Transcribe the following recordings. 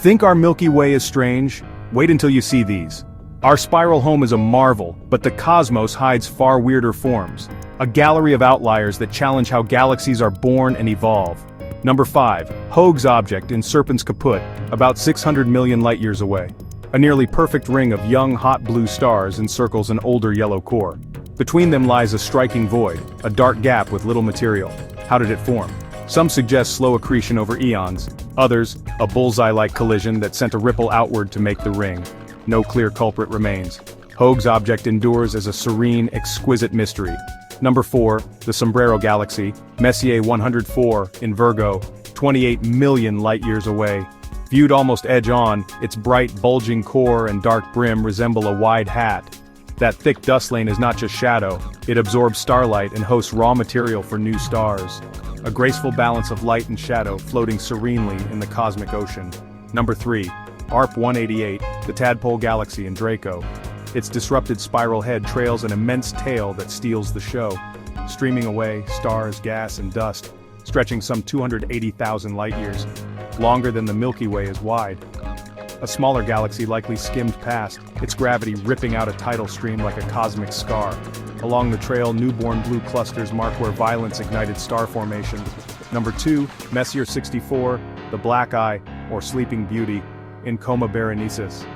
Think our Milky Way is strange? Wait until you see these. Our spiral home is a marvel, but the cosmos hides far weirder forms. A gallery of outliers that challenge how galaxies are born and evolve. Number 5. Hoag's object in Serpent's Caput, about 600 million light-years away. A nearly perfect ring of young hot blue stars encircles an older yellow core. Between them lies a striking void, a dark gap with little material. How did it form? Some suggest slow accretion over eons, others, a bullseye-like collision that sent a ripple outward to make the ring. No clear culprit remains. Hoag's object endures as a serene, exquisite mystery. Number 4, the Sombrero Galaxy, Messier 104, in Virgo, 28 million light-years away. Viewed almost edge-on, its bright, bulging core and dark brim resemble a wide hat. That thick dust lane is not just shadow, it absorbs starlight and hosts raw material for new stars. A graceful balance of light and shadow floating serenely in the cosmic ocean. Number 3. ARP 188, the Tadpole Galaxy in Draco. Its disrupted spiral head trails an immense tail that steals the show. Streaming away, stars, gas, and dust, stretching some 280,000 light-years. Longer than the Milky Way is wide. A smaller galaxy likely skimmed past, its gravity ripping out a tidal stream like a cosmic scar. Along the trail, newborn blue clusters mark where violence ignited star formation. Number 2, Messier 64, the Black Eye, or Sleeping Beauty, in Coma Berenices.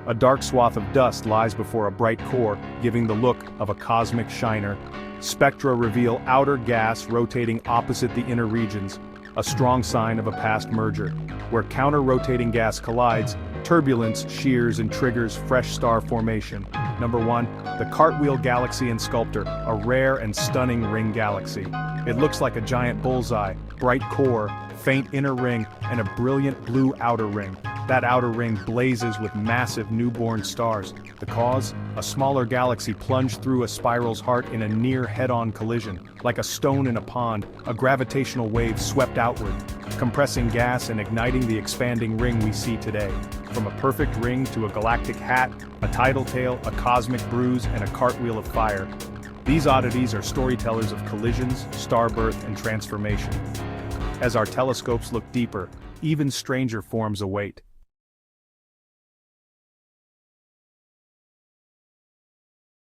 A dark swath of dust lies before a bright core, giving the look of a cosmic shiner. Spectra reveal outer gas rotating opposite the inner regions, a strong sign of a past merger. Where counter-rotating gas collides, turbulence shears and triggers fresh star formation. Number 1, the Cartwheel Galaxy in Sculptor, a rare and stunning ring galaxy. It looks like a giant bullseye, bright core, faint inner ring, and a brilliant blue outer ring. That outer ring blazes with massive newborn stars. The cause? A smaller galaxy plunged through a spiral's heart in a near head-on collision. Like a stone in a pond, a gravitational wave swept outward, compressing gas and igniting the expanding ring we see today. From a perfect ring to a galactic hat, a tidal tail, a cosmic bruise, and a cartwheel of fire. These oddities are storytellers of collisions, star birth, and transformation. As our telescopes look deeper, even stranger forms await.